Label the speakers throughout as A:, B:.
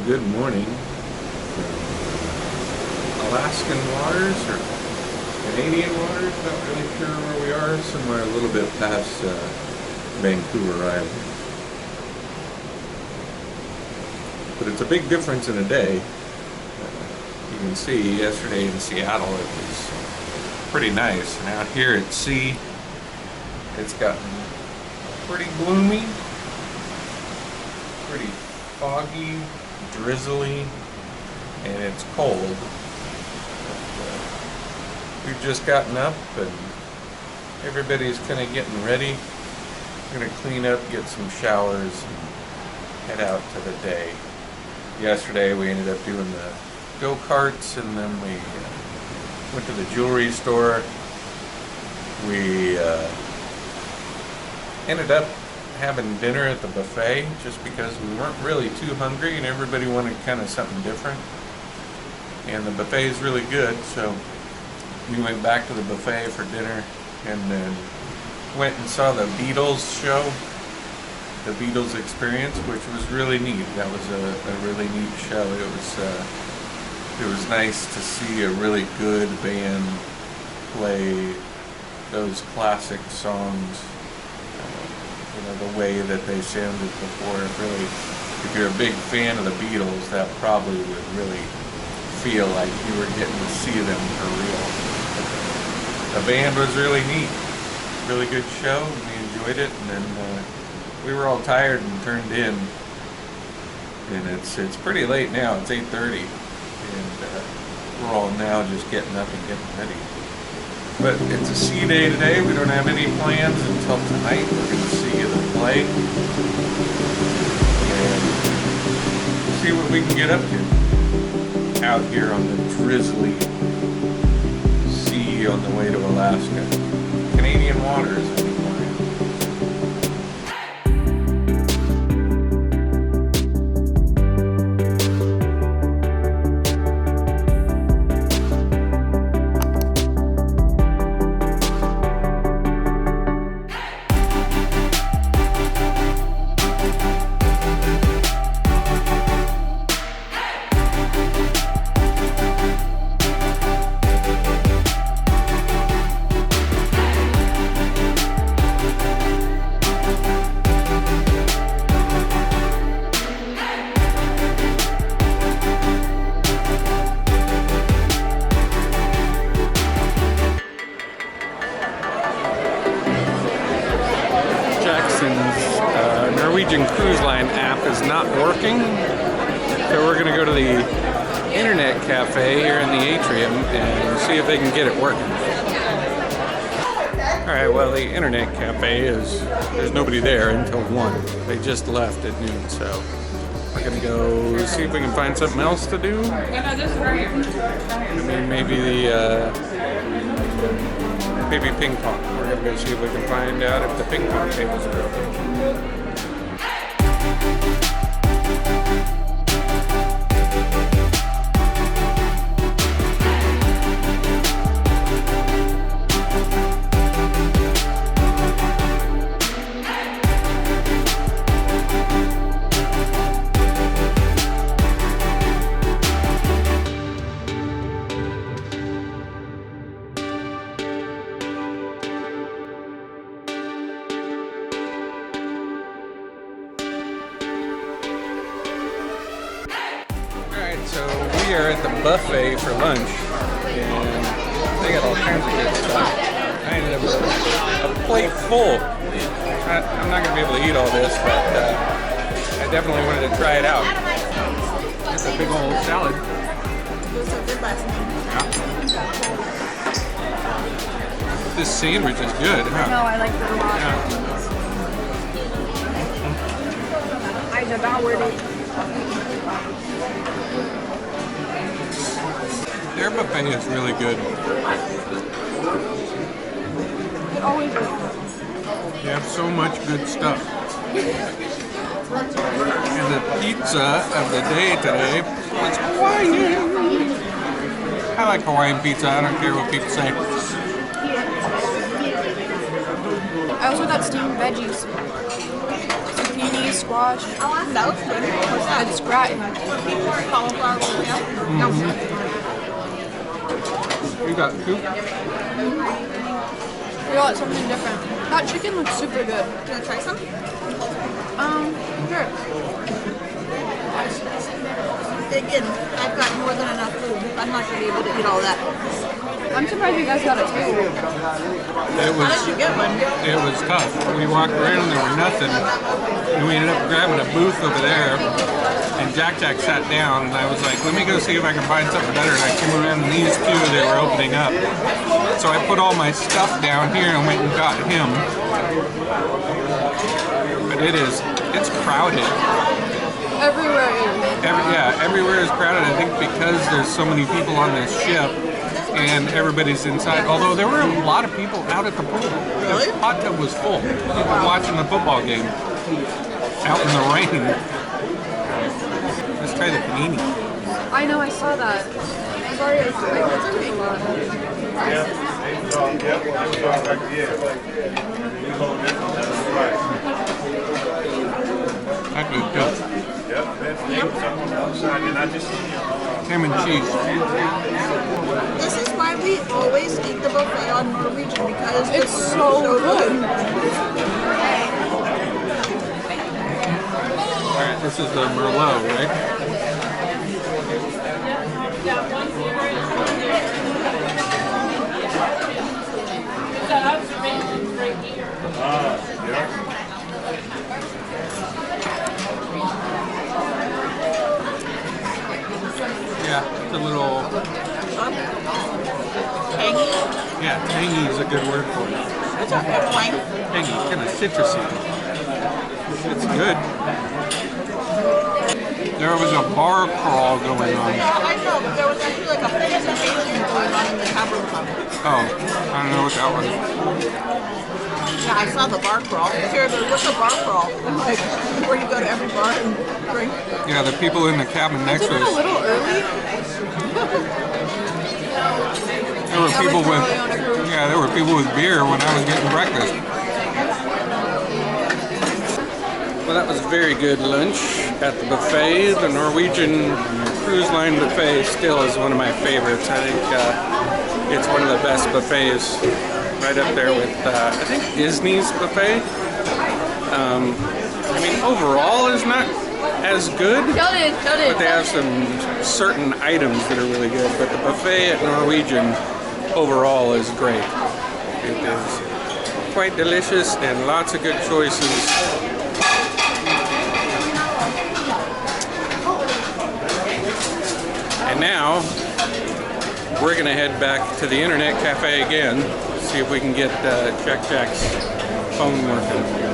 A: Good morning from Alaskan waters or Canadian waters, not really sure where we are, somewhere a little bit past Vancouver Island. But it's a big difference in a day. You can see yesterday in Seattle it was pretty nice, and out here at sea it's gotten pretty gloomy, pretty foggy, drizzly, and it's cold. We've just gotten up and everybody's kind of getting ready. We're going to clean up, get some showers, and head out to the day. Yesterday we ended up doing the go-karts, and then we went to the jewelry store. We ended up having dinner at the buffet just because we weren't really too hungry and everybody wanted kind of something different. And the buffet is really good, so we went back to the buffet for dinner and then went and saw the Beatles show, the Beatles Experience, which was really neat. That was a really neat show. It was nice to see a really good band play those classic songs. You know, the way that they sounded before. Really, if you're a big fan of the Beatles, that probably would really feel like you were getting to see them for real. The band was really neat. Really good show, and we enjoyed it, and then we were all tired and turned in. And it's pretty late now, it's 8:30, and we're all now just getting up and getting ready. But it's a sea day today. We don't have any plans until tonight. We're going to see the play and see what we can get up to out here on the drizzly sea on the way to Alaska. Canadian waters. Norwegian cruise line app is not working, so we're going to go to the internet cafe here in the Atrium and see if they can get it working. Alright, well, the internet cafe there's nobody there until 1. They just left at noon, so we're going to go see if we can find something else to do. I mean, maybe ping pong. We're going to go see if we can find out if the ping pong tables are open. So we are at the buffet for lunch, and they got all kinds of good stuff. I ended up with a plate full. I'm not going to be able to eat all this, but I definitely wanted to try it out. It's a big old salad. Yeah. This sandwich is good, huh?
B: No, I like it a lot.
A: Yeah.
B: I devoured it.
A: Their buffet is really good.
B: It always is.
A: They have so much good stuff. And the pizza of the day today was Hawaiian. I like Hawaiian pizza. I don't care what people say.
B: I also got steamed veggies. zucchini, squash,
C: That looks good. What's that?
B: and scratch.
C: Cauliflower roll, yeah? No.
A: You got soup?
B: We got something different. That chicken looks super good.
C: You wanna try some?
B: Sure.
C: Again, I've got more than enough food. I'm not gonna be able to eat all that.
B: I'm surprised you guys got a table.
A: It
C: How did you get one?
A: was tough. We walked around and there were nothing. And we ended up grabbing a booth over there. And Jack sat down and I was like, let me go see if I can find something better. And I came around and these two, they were opening up. So I put all my stuff down here and went and got him. But it's crowded.
B: Everywhere is.
A: Everywhere is crowded. I think because there's so many people on this ship and everybody's inside. Although there were a lot of people out at the pool.
C: Really?
A: The hot tub was full. People watching the football game out in the rain. Let's try the panini.
B: I know, I saw that. Sorry, I was eating a lot.
A: That was good. Ham and cheese.
C: This is why we always eat the buffet on Norwegian because
B: It's so good.
A: Alright, this is the Merlot, right? Yeah, it's a little...
C: Tangy.
A: Yeah, tangy is a good word for it.
C: It's a good wine.
A: Tangy, kind of citrusy. It's good. There was a bar crawl going on.
C: Yeah, I know, but there was actually like a presentation going on in the tavern club.
A: Oh, I don't know what that was.
C: Yeah, I saw the bar crawl. Here, what's a bar crawl? Like, where you go to every bar and drink.
A: Yeah, the people in the cabin next
B: Isn't
A: to
B: it a
A: us.
B: little early?
A: There were people with there were people with beer when I was getting breakfast. Well, that was very good lunch at the buffet. The Norwegian cruise line buffet still is one of my favorites. I think it's one of the best buffets, right up there with I think Disney's buffet. I mean, overall is not as good. But they have some certain items that are really good. But the buffet at Norwegian overall is great. It is quite delicious and lots of good choices. And now we're gonna head back to the internet cafe again, see if we can get Jack's phone working.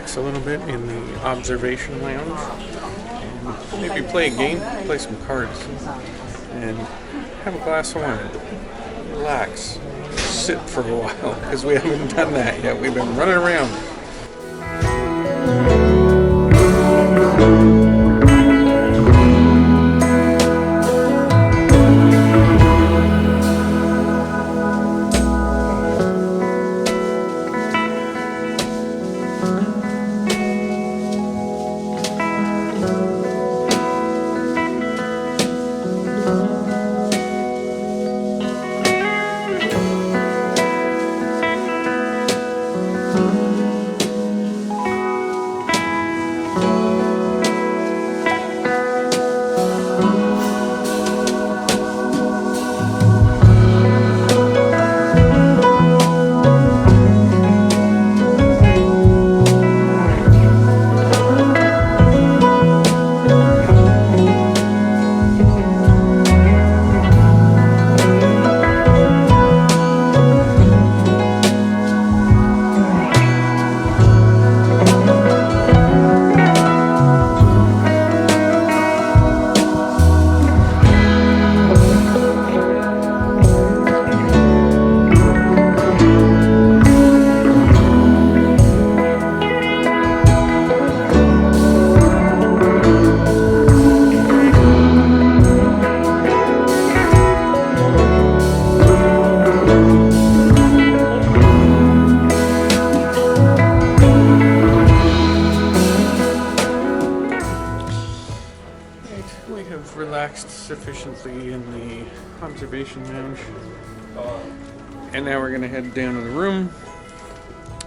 A: A little bit in the observation lounge and maybe play a game, play some cards, and have a glass of wine, relax, sit for a while, because we haven't done that yet. We've been running around. Sufficiently in the observation lounge, and now we're gonna head down to the room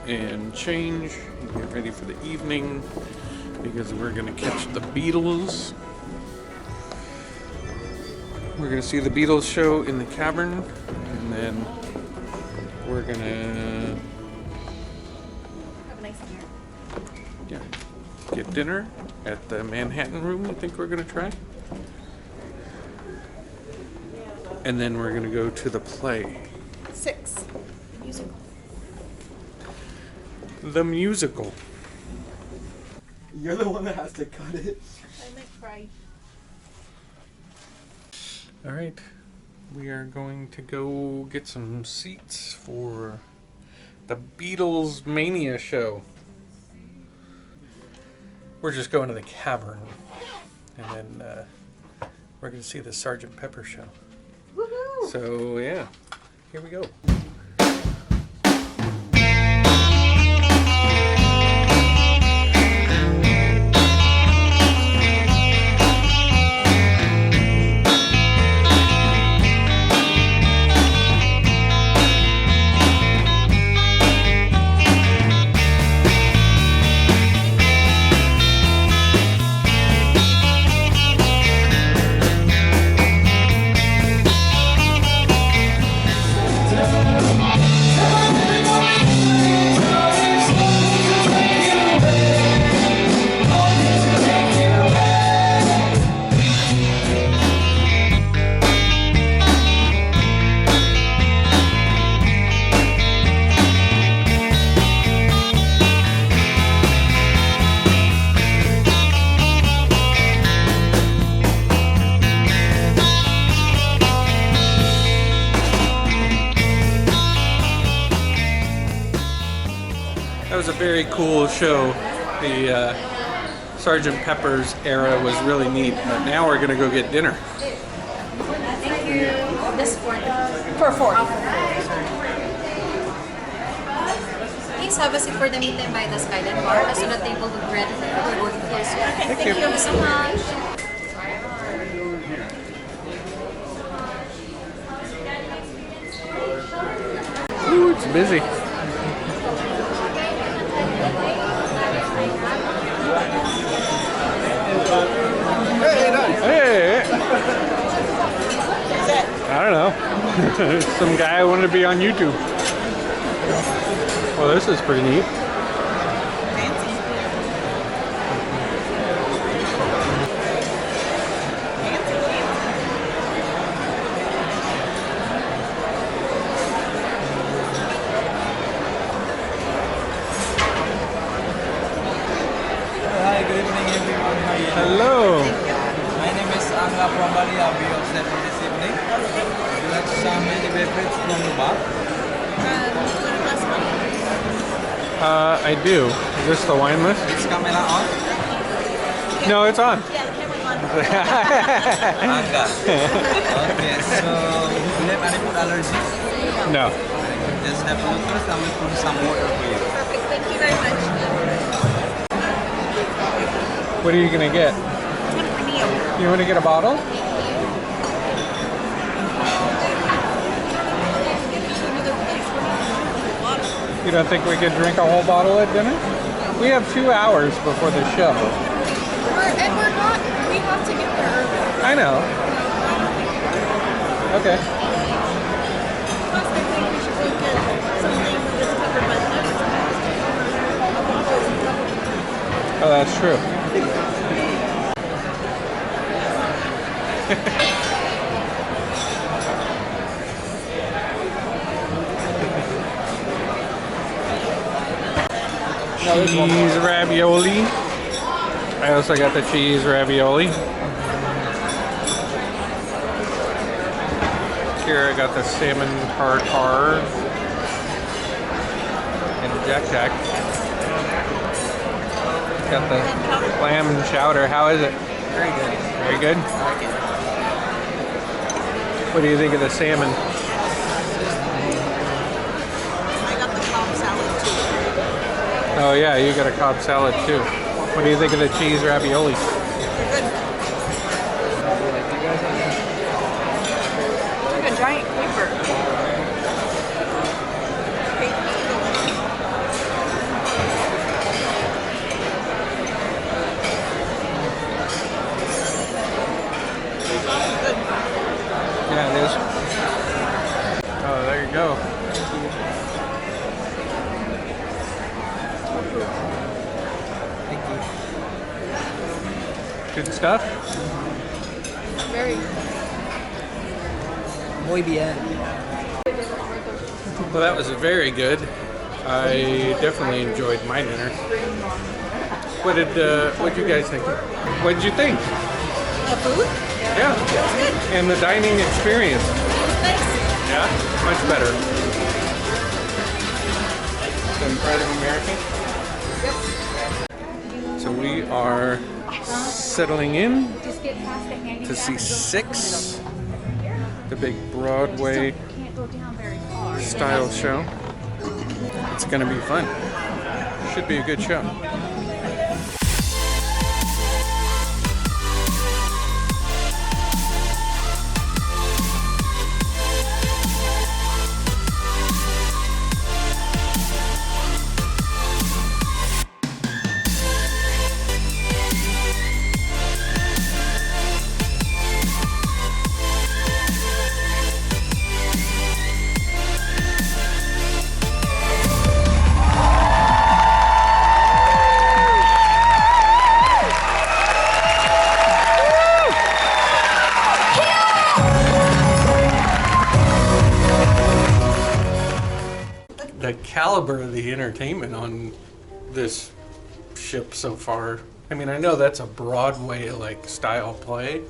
A: and change and get ready for the evening, because we're gonna catch the Beatles. We're gonna see the Beatles show in the cavern, and then we're gonna
B: Have a nice dinner.
A: get dinner at the Manhattan room. I think we're gonna try. And then we're gonna go to the play.
C: 6.
B: Musical.
A: The musical.
D: You're the one that has to cut it.
C: I might cry.
A: Alright, we are going to go get some seats for the Beatles Mania show. We're just going to the cavern, and then we're going to see the Sgt. Pepper show.
C: Woohoo!
A: So yeah, here we go. That was a very cool show. The Sgt. Pepper's era was really neat, but now we're gonna go get dinner.
B: Thank you. This
C: For 4.
B: Please have a seat for the meantime by the Skyline Bar. As soon as the table will be ready, we're going to close soon.
A: Thank you.
B: Thank you so much.
A: Ooh, it's busy. Hey! I don't know. Some guy wanted to be on YouTube. Well, this is pretty neat.
D: Hi, good evening everyone. How are you?
A: Hello.
D: My name is Angga from Bali. I'll be your set for this evening.
A: I do. Is this the wine list?
E: Is camera on?
A: No, it's on.
C: Yeah, the camera's on.
E: Angkat. Okay, so do you have any food allergies?
A: No.
E: Just have a look first. I will put some water for you.
C: Perfect. Thank you very much.
A: What are you gonna get?
C: One for Neil.
A: You want to get a bottle? You don't think we could drink a whole bottle at dinner? We have 2 hours before the show.
B: And we're not, we have to get there early.
A: I know. Okay.
C: Plus, I think we should look at something that's covered by the
A: Oh, that's true. Cheese ravioli. I also got the cheese ravioli. Here I got the salmon tartare and Jack Jack. Got the lamb chowder. How is it?
E: Very good.
A: Very good. What do you think of the salmon?
C: I got the Cobb salad too.
A: Oh yeah, you got a Cobb salad too. What do you think of the cheese ravioli?
C: Good. Like a giant caper.
A: Yeah, it is. Oh, there you go.
E: Thank you.
A: Good stuff.
B: Very.
E: Muy bien.
A: Well, that was very good. I definitely enjoyed my dinner. What did you guys think? What did you think?
C: The food?
A: Yeah. And the dining experience.
C: Thanks.
A: Yeah, much better. Than Pride of America? So we are settling in to see Six, the big Broadway style show. It's gonna be fun. Should be a good show. The caliber of the entertainment on this ship so far. I mean, I know that's a Broadway like style play,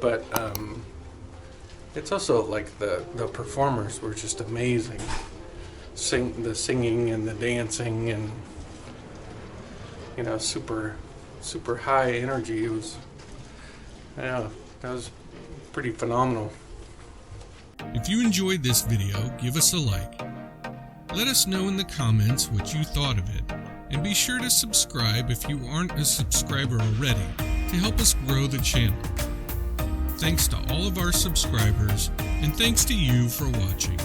A: but it's also like the performers were just amazing. The singing and the dancing and super high energy. It was, that was pretty phenomenal.
F: If you enjoyed this video, give us a like. Let us know in the comments what you thought of it, and be sure to subscribe if you aren't a subscriber already to help us grow the channel. Thanks to all of our subscribers, and thanks to you for watching.